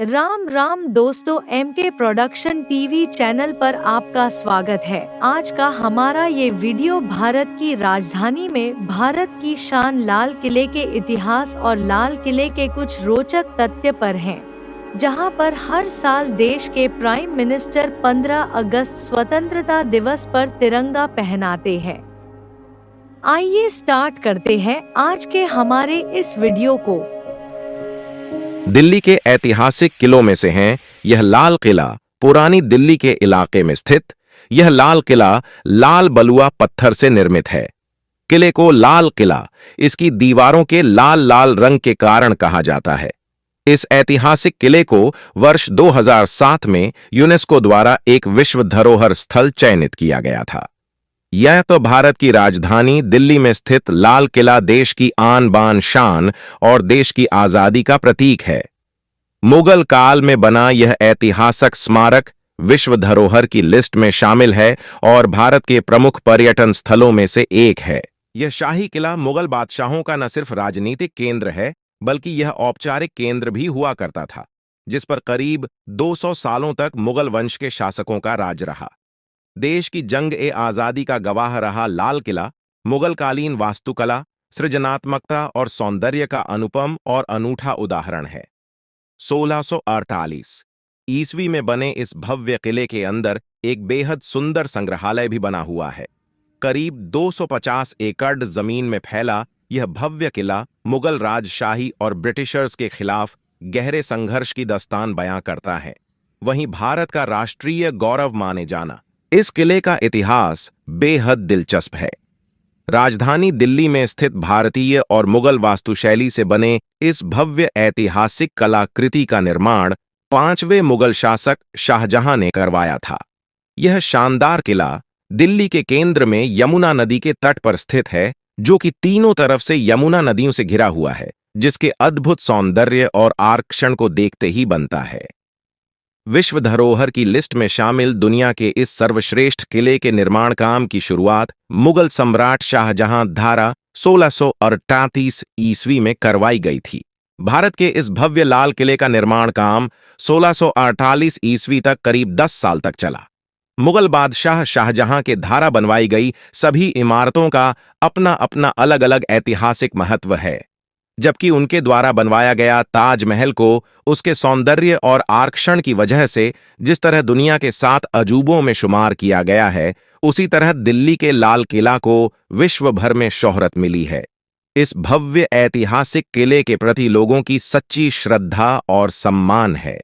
राम राम दोस्तों, MK production TV channel पर आपका स्वागत है। आज का हमारा ये वीडियो भारत की राजधानी में भारत की शान लाल किले के इतिहास और लाल किले के कुछ रोचक तथ्य पर है, जहां पर हर साल देश के प्राइम मिनिस्टर 15 अगस्त स्वतंत्रता दिवस पर तिरंगा पहनाते हैं। आइए स्टार्ट करते हैं आज के हमारे इस वीडियो को। दिल्ली के ऐतिहासिक किलों में से हैं यह लाल किला पुरानी दिल्ली के इलाके में स्थित। यह लाल किला लाल बलुआ पत्थर से निर्मित है। किले को लाल किला इसकी दीवारों के लाल लाल रंग के कारण कहा जाता है। इस ऐतिहासिक किले को वर्ष 2007 में यूनेस्को द्वारा एक विश्व धरोहर स्थल चयनित किया गया था। यह तो भारत की राजधानी दिल्ली में स्थित लाल किला देश की आन बान शान और देश की आजादी का प्रतीक है। मुगल काल में बना यह ऐतिहासिक स्मारक विश्व धरोहर की लिस्ट में शामिल है और भारत के प्रमुख पर्यटन स्थलों में से एक है। यह शाही किला मुगल बादशाहों का न सिर्फ राजनीतिक केंद्र है, बल्कि यह औपचारिक केंद्र भी हुआ करता था, जिस पर करीब 200 सालों तक मुगल वंश के शासकों का राज रहा। देश की जंग-ए-आजादी का गवाह रहा लाल किला मुगलकालीन वास्तुकला, सृजनात्मकता और सौंदर्य का अनुपम और अनूठा उदाहरण है। 1648 ईस्वी में बने इस भव्य किले के अंदर एक बेहद सुंदर संग्रहालय भी बना हुआ है। करीब 250 एकड़ जमीन में फैला यह भव्य किला मुगल राजशाही और ब्रिटिशर्स के खिलाफ गहरे संघर्ष की दास्तान बयां करता है। वहीं भारत का राष्ट्रीय गौरव माने जाना इस किले का इतिहास बेहद दिलचस्प है। राजधानी दिल्ली में स्थित भारतीय और मुगल वास्तुशैली से बने इस भव्य ऐतिहासिक कलाकृति का निर्माण 5वें मुगल शासक शाहजहां ने करवाया था। यह शानदार किला दिल्ली के केंद्र में यमुना नदी के तट पर स्थित है, जो कि तीनों तरफ से यमुना नदियों से घिरा हुआ है, जिसके अद्भुत सौंदर्य और आकर्षण को देखते ही बनता है। विश्व धरोहर की लिस्ट में शामिल दुनिया के इस सर्वश्रेष्ठ किले के निर्माण काम की शुरुआत मुगल सम्राट शाहजहां द्वारा 1638 ईस्वी में करवाई गई थी। भारत के इस भव्य लाल किले का निर्माण काम 1648 ईस्वी तक करीब 10 साल तक चला। मुगल बादशाह शाहजहां के द्वारा बनवाई गई सभी इमारतों का अपना अपना अलग अलग ऐतिहासिक महत्व है, जबकि उनके द्वारा बनवाया गया ताजमहल को उसके सौंदर्य और आकर्षण की वजह से जिस तरह दुनिया के 7 अजूबों में शुमार किया गया है, उसी तरह दिल्ली के लाल किला को विश्व भर में शोहरत मिली है। इस भव्य ऐतिहासिक किले के प्रति लोगों की सच्ची श्रद्धा और सम्मान है।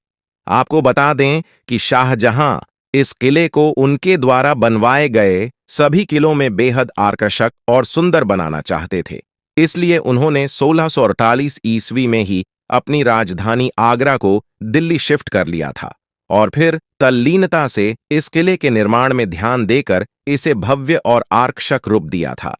आपको बता दें कि शाहजहां इस किले को उनके द्वारा बनवाए गए सभी किलों में बेहद आकर्षक और सुंदर बनाना चाहते थे। इसलिए उन्होंने 1648 ईस्वी में ही अपनी राजधानी आगरा को दिल्ली शिफ्ट कर लिया था और फिर तल्लीनता से इस किले के निर्माण में ध्यान देकर इसे भव्य और आकर्षक रूप दिया था।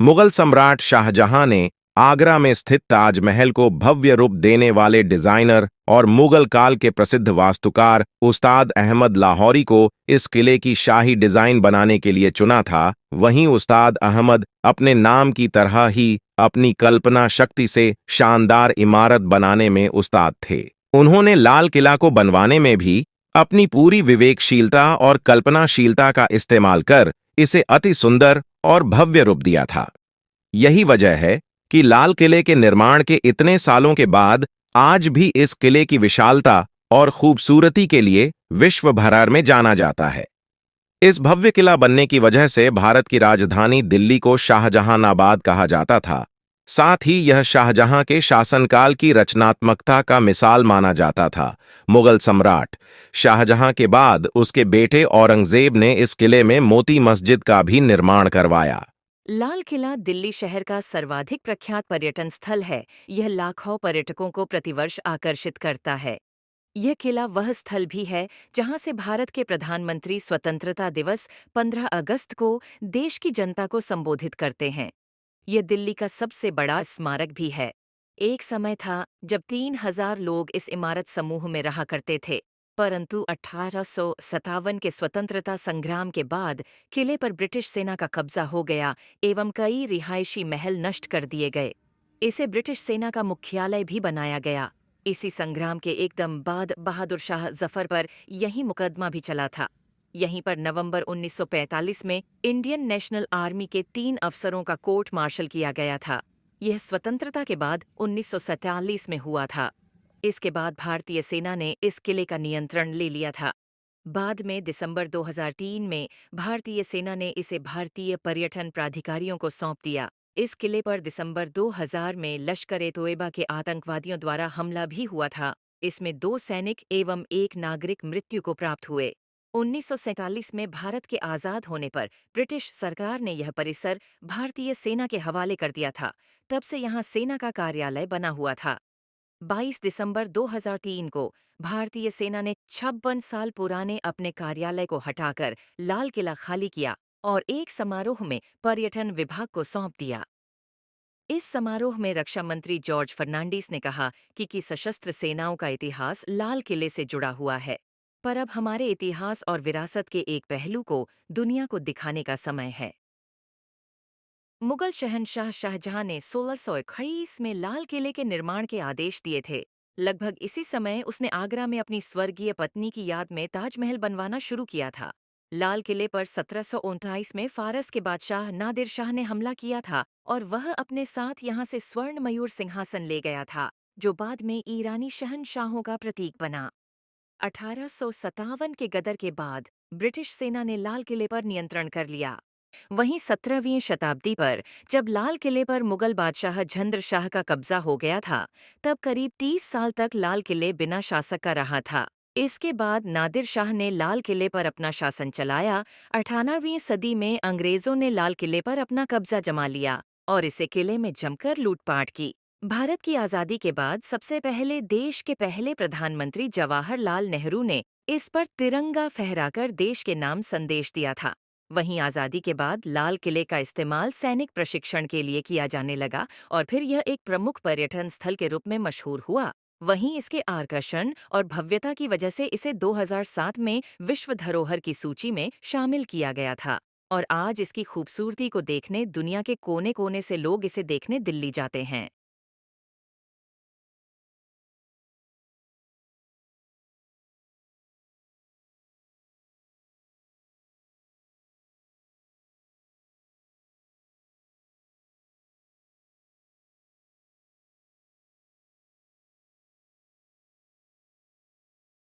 मुगल सम्राट शाहजहां ने आगरा में स्थित ताजमहल को भव्य रूप देने वाले डिजाइनर और मुगल काल के प्रसिद्ध वास्तुकार उस्ताद अहमद लाहौरी को इस किले की शाही डिजाइन बनाने के लिए चुना था। वहीं उस्ताद अहमद अपने नाम की तरह ही अपनी कल्पना शक्ति से शानदार इमारत बनाने में उस्ताद थे। उन्होंने लाल किला को बनवाने में भी अपनी पूरी विवेकशीलता और कल्पनाशीलता का इस्तेमाल कर इसे अति सुंदर और भव्य रूप दिया था। यही वजह है कि लाल किले के निर्माण के इतने सालों के बाद आज भी इस किले की विशालता और खूबसूरती के लिए विश्व भर में जाना जाता है। इस भव्य किला बनने की वजह से भारत की राजधानी दिल्ली को शाहजहानाबाद कहा जाता था। साथ ही यह शाहजहां के शासनकाल की रचनात्मकता का मिसाल माना जाता था। मुगल सम्राट शाहजहां के बाद उसके बेटे औरंगजेब ने इस किले में मोती मस्जिद का भी निर्माण करवाया। लाल किला दिल्ली शहर का सर्वाधिक प्रख्यात पर्यटन स्थल है। यह लाखों पर्यटकों को प्रतिवर्ष आकर्षित करता है। यह किला वह स्थल भी है जहां से भारत के प्रधानमंत्री स्वतंत्रता दिवस 15 अगस्त को देश की जनता को संबोधित करते हैं। यह दिल्ली का सबसे बड़ा स्मारक भी है। एक समय था जब 3000 लोग इस इमारत समूह में रहा करते थे, परंतु 1857 के स्वतंत्रता संग्राम के बाद किले पर ब्रिटिश सेना का कब्जा हो गया एवं कई रिहायशी महल नष्ट कर दिए गए। इसे ब्रिटिश सेना का मुख्यालय भी बनाया गया। इसी संग्राम के एकदम बाद बहादुर शाह जफर पर यही मुकदमा भी चला था। यहीं पर नवंबर 1945 में इंडियन नेशनल आर्मी के 3 अफसरों का कोर्ट मार्शल किया गया था। यह स्वतंत्रता के बाद 1947 में हुआ था। इसके बाद भारतीय सेना ने इस किले का नियंत्रण ले लिया था। बाद में दिसंबर 2003 में भारतीय सेना ने इसे भारतीय पर्यटन प्राधिकारियों को सौंप दिया। इस किले पर दिसंबर 2000 में लश्कर-ए-तोयबा के आतंकवादियों द्वारा हमला भी हुआ था। इसमें 2 सैनिक एवं 1 नागरिक मृत्यु को प्राप्त हुए। 1947 में भारत के आजाद होने पर ब्रिटिश सरकार ने यह परिसर भारतीय सेना के हवाले कर दिया था। तब से यहाँ सेना का कार्यालय बना हुआ था। 22 दिसंबर 2003 को भारतीय सेना ने 56 साल पुराने अपने कार्यालय को हटाकर लाल किला खाली किया और एक समारोह में पर्यटन विभाग को सौंप दिया। इस समारोह में रक्षा मंत्री जॉर्ज फर्नांडीज ने कहा कि सशस्त्र सेनाओं का इतिहास लाल किले से जुड़ा हुआ है, पर अब हमारे इतिहास और विरासत के एक पहलू को दुनिया को दिखाने का समय है। मुगल शहंशाह शाहजहां ने 1621 में लाल किले के निर्माण के आदेश दिए थे। लगभग इसी समय उसने आगरा में अपनी स्वर्गीय पत्नी की याद में ताजमहल बनवाना शुरू किया था। लाल किले पर 1729 में फारस के बादशाह नादिर शाह ने हमला किया था और वह अपने साथ यहाँ से स्वर्ण मयूर सिंहासन ले गया था, जो बाद में ईरानी शहंशाहों का प्रतीक बना। 1857 के गदर के बाद ब्रिटिश सेना ने लाल किले पर नियंत्रण कर लिया। वहीं 17वीं शताब्दी पर जब लाल किले पर मुगल बादशाह झंद्र शाह का कब्जा हो गया था, तब करीब 30 साल तक लाल किले बिना शासक का रहा था। इसके बाद नादिर शाह ने लाल किले पर अपना शासन चलाया। 18वीं सदी में अंग्रेजों ने लाल किले पर अपना कब्जा जमा लिया और इसे किले में जमकर लूटपाट की। भारत की आज़ादी के बाद सबसे पहले देश के पहले प्रधानमंत्री जवाहरलाल नेहरू ने इस पर तिरंगा फहराकर देश के नाम संदेश दिया था। वहीं आज़ादी के बाद लाल किले का इस्तेमाल सैनिक प्रशिक्षण के लिए किया जाने लगा और फिर यह एक प्रमुख पर्यटन स्थल के रूप में मशहूर हुआ। वहीं इसके आकर्षण और भव्यता की वजह से इसे 2007 में विश्व धरोहर की सूची में शामिल किया गया था और आज इसकी खूबसूरती को देखने दुनिया के कोने-कोने से लोग इसे देखने दिल्ली जाते हैं।